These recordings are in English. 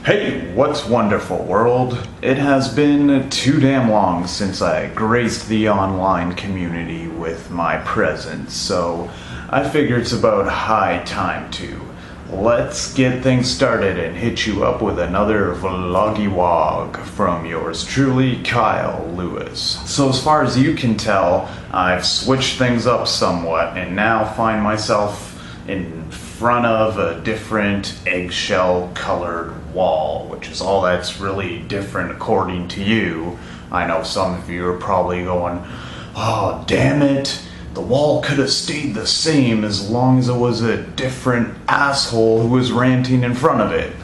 Hey, what's wonderful world? It has been too damn long since I graced the online community with my presence, so I figure it's about high time to let's get things started and hit you up with another vloggy-wog from yours truly, Kyle Lewis. So as far as you can tell, I've switched things up somewhat and now find myself in front of a different eggshell colored wall, which is all that's really different according to you. I know some of you are probably going, oh damn it, the wall could have stayed the same as long as it was a different asshole who was ranting in front of it.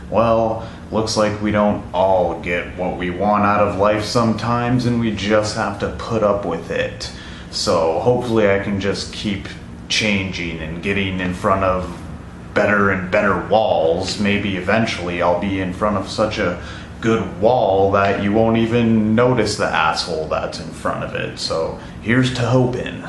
Well, looks like we don't all get what we want out of life sometimes, and we just have to put up with it. So hopefully I can just keep changing and getting in front of better and better walls. Maybe eventually I'll be in front of such a good wall that you won't even notice the asshole that's in front of it. So here's to hoping.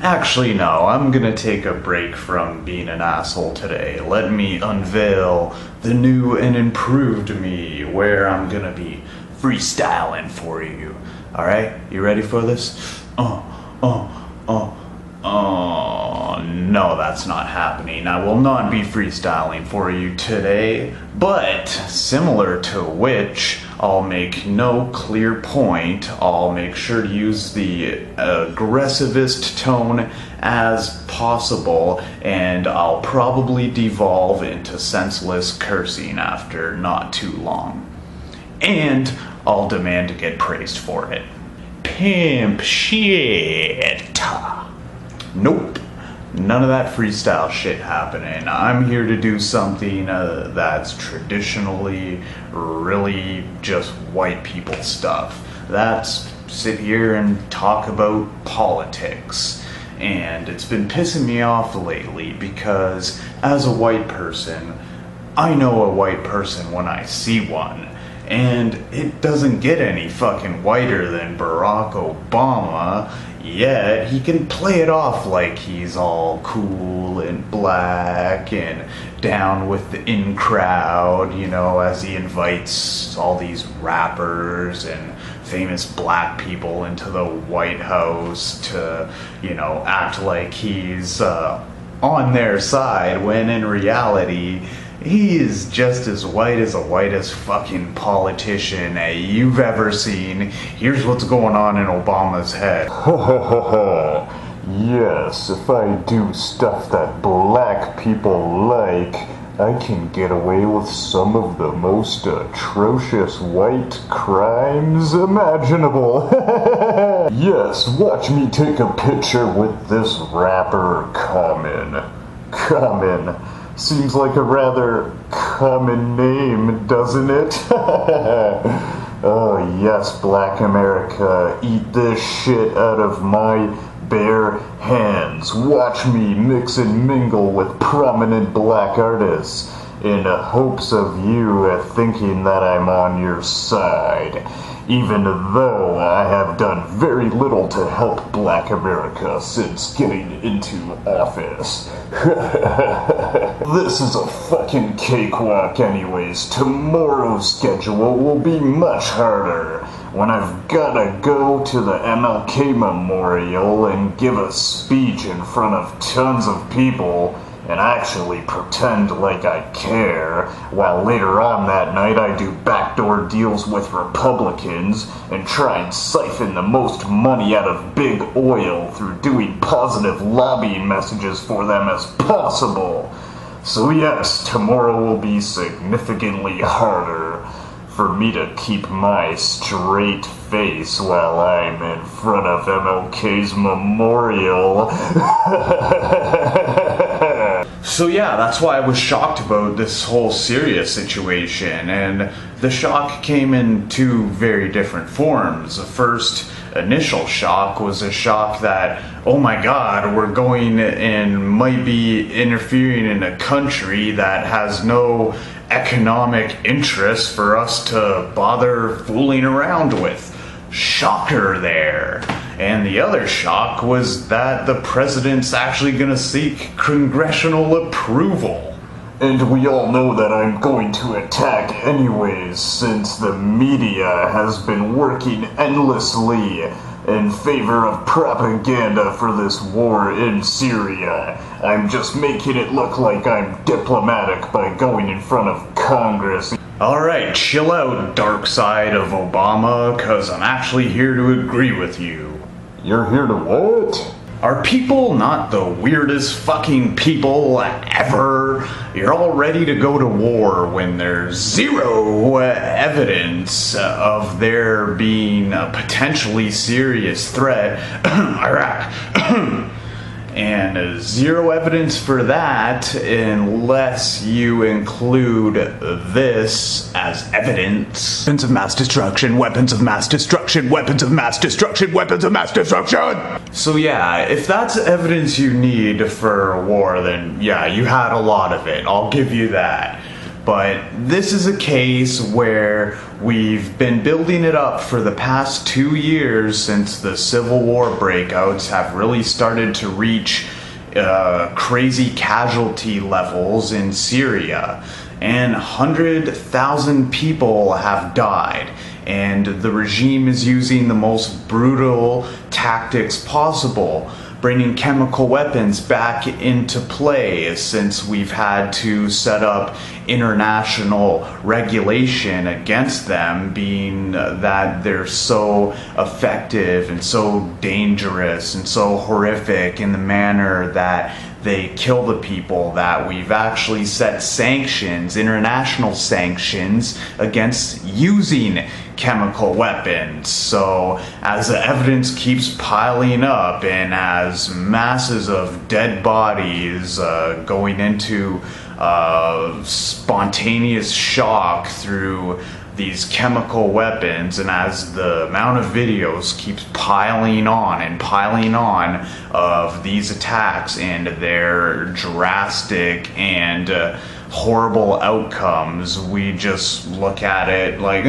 Actually, no, I'm gonna take a break from being an asshole today. Let me unveil the new and improved me, where I'm gonna be freestyling for you. Alright, you ready for this? No, that's not happening. I will not be freestyling for you today, but similar to which, I'll make no clear point. I'll make sure to use the aggressivest tone as possible, and I'll probably devolve into senseless cursing after not too long. And I'll demand to get praised for it. Pimp shit. Nope. None of that freestyle shit happening. I'm here to do something that's traditionally really just white people stuff. That's sit here and talk about politics. And it's been pissing me off lately because as a white person, I know a white person when I see one. And it doesn't get any fucking whiter than Barack Obama, yet he can play it off like he's all cool and black and down with the in crowd, you know, as he invites all these rappers and famous black people into the White House to, you know, act like he's on their side, when in reality he is just as whitest fucking politician you've ever seen. Here's what's going on in Obama's head. Yes, if I do stuff that black people like, I can get away with some of the most atrocious white crimes imaginable. Yes, watch me take a picture with this rapper Common. Common. Seems like a rather common name, doesn't it? Oh yes, Black America, eat this shit out of my bare hands. Watch me mix and mingle with prominent black artists in hopes of you thinking that I'm on your side, even though I have done very little to help Black America since getting into office. This is a fucking cakewalk anyways. Tomorrow's schedule will be much harder, when I've gotta go to the MLK Memorial and give a speech in front of tons of people and actually pretend like I care, while later on that night I do backdoor deals with Republicans and try and siphon the most money out of big oil through doing positive lobbying messages for them as possible. So yes, tomorrow will be significantly harder for me to keep my straight face while I'm in front of MLK's memorial. So yeah, that's why I was shocked about this whole Syria situation, and the shock came in two very different forms. The first initial shock was a shock that, oh my god, we're going and might be interfering in a country that has no economic interest for us to bother fooling around with. Shocker there. And the other shock was that the president's actually gonna seek congressional approval. And we all know that I'm going to attack anyways, since the media has been working endlessly in favor of propaganda for this war in Syria. I'm just making it look like I'm diplomatic by going in front of Congress. Alright, chill out, Darkside of Obama, cause I'm actually here to agree with you. You're here to what? Are people not the weirdest fucking people ever? You're all ready to go to war when there's zero evidence of there being a potentially serious threat. Iraq. And zero evidence for that unless you include this as evidence. Weapons of mass destruction, weapons of mass destruction, weapons of mass destruction, weapons of mass destruction! So yeah, if that's evidence you need for a war, then yeah, you had a lot of it. I'll give you that. But this is a case where we've been building it up for the past 2 years since the Civil War breakouts have really started to reach crazy casualty levels in Syria. And 100,000 people have died. And the regime is using the most brutal tactics possible, bringing chemical weapons back into play since we've had to set up international regulation against them, being that they're so effective and so dangerous and so horrific in the manner that they kill the people, that we've actually set sanctions, international sanctions, against using chemical weapons. So as the evidence keeps piling up and as masses of dead bodies going into spontaneous shock through these chemical weapons, and as the amount of videos keeps piling on of these attacks and their drastic and horrible outcomes, we just look at it like,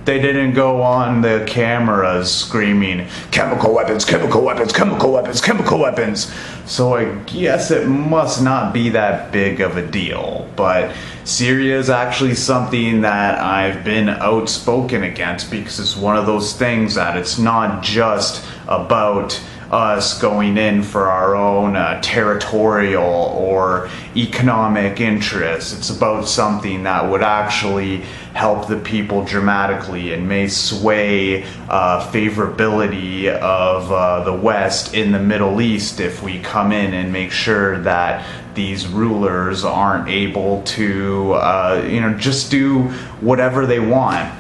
they didn't go on the cameras screaming, chemical weapons, chemical weapons, chemical weapons, chemical weapons. So I guess it must not be that big of a deal. But Syria is actually something that I've been outspoken against, because it's one of those things that it's not just about us going in for our own territorial or economic interests. It's about something that would actually help the people dramatically and may sway favorability of the West in the Middle East if we come in and make sure that these rulers aren't able to just do whatever they want.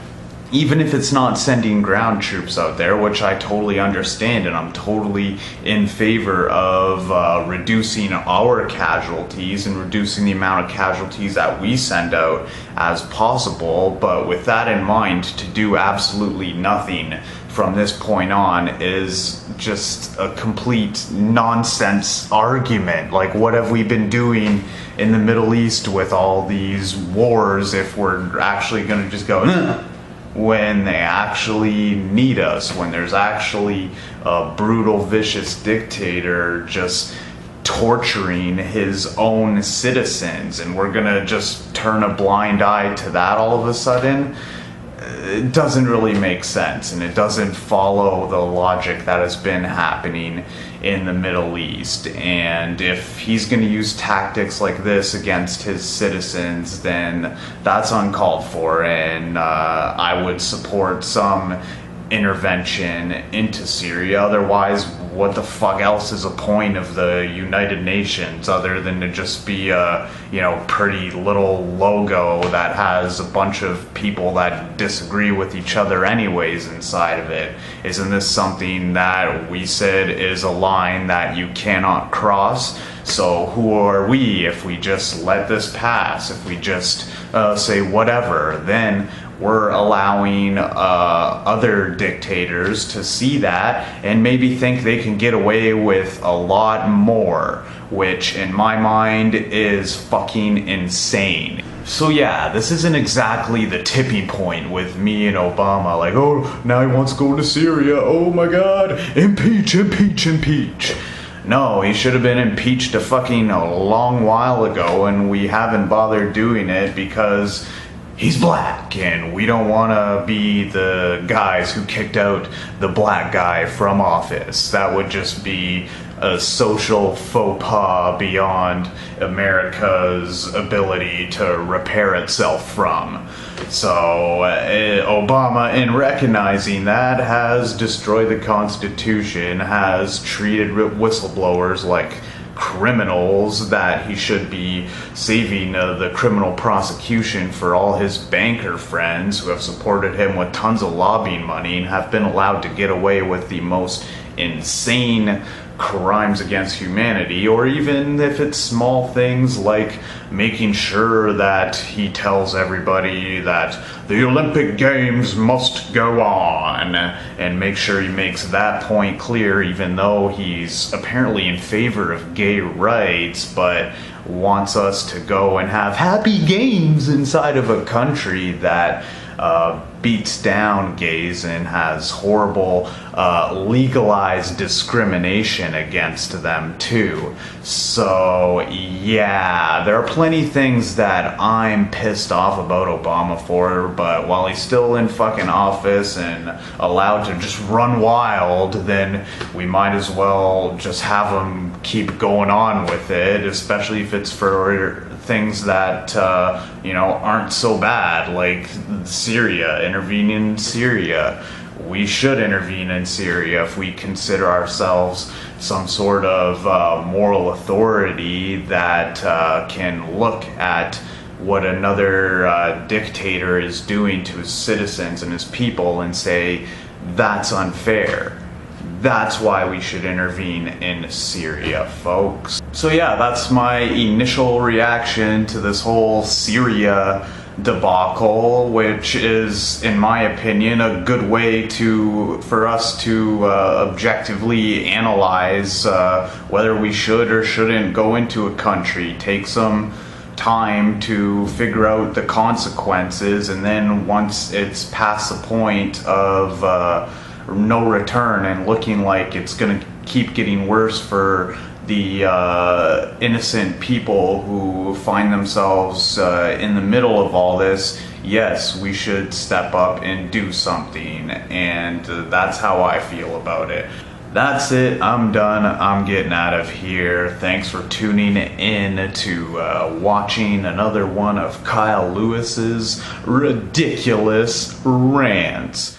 Even if it's not sending ground troops out there, which I totally understand, and I'm totally in favor of reducing our casualties and reducing the amount of casualties that we send out as possible. But with that in mind, to do absolutely nothing from this point on is just a complete nonsense argument. Like, what have we been doing in the Middle East with all these wars if we're actually going to just go, when they actually need us, when there's actually a brutal, vicious dictator just torturing his own citizens, and we're gonna just turn a blind eye to that all of a sudden? It doesn't really make sense, and it doesn't follow the logic that has been happening in the Middle East. And if he's going to use tactics like this against his citizens, then that's uncalled for, and I would support some intervention into Syria. Otherwise, what the fuck else is a point of the United Nations other than to just be a, pretty little logo that has a bunch of people that disagree with each other anyways inside of it? Isn't this something that we said is a line that you cannot cross? So who are we if we just let this pass? If we just say whatever, then we're allowing other dictators to see that and maybe think they can get away with a lot more, which in my mind is fucking insane. So yeah, this isn't exactly the tipping point with me and Obama, like, oh, now he wants to go to Syria, oh my god, impeach, impeach, impeach. No, he should have been impeached a long while ago, and we haven't bothered doing it because he's black, and we don't want to be the guys who kicked out the black guy from office. That would just be a social faux pas beyond America's ability to repair itself from. So Obama, in recognizing that, has destroyed the Constitution, has treated whistleblowers like criminals that he should be saving the criminal prosecution for all his banker friends who have supported him with tons of lobbying money and have been allowed to get away with the most insane crimes against humanity, or even if it's small things like making sure that he tells everybody that the Olympic Games must go on, and make sure he makes that point clear, even though he's apparently in favor of gay rights, but wants us to go and have happy games inside of a country that beats down gays and has horrible legalized discrimination against them too. So yeah, there are plenty of things that I'm pissed off about Obama for, but while he's still in fucking office and allowed to just run wild, then we might as well just have him keep going on with it, especially if it's for things that aren't so bad, like Syria, intervening in Syria. We should intervene in Syria if we consider ourselves some sort of moral authority that can look at what another dictator is doing to his citizens and his people and say, that's unfair. That's why we should intervene in Syria, folks. So yeah, that's my initial reaction to this whole Syria debacle, which is, in my opinion, a good way for us to objectively analyze whether we should or shouldn't go into a country, take some time to figure out the consequences, and then once it's past the point of no return and looking like it's going to keep getting worse for the innocent people who find themselves in the middle of all this, yes, we should step up and do something, and that's how I feel about it. That's it, I'm done, I'm getting out of here. Thanks for tuning in to watching another one of Kyle Lewis's ridiculous rants.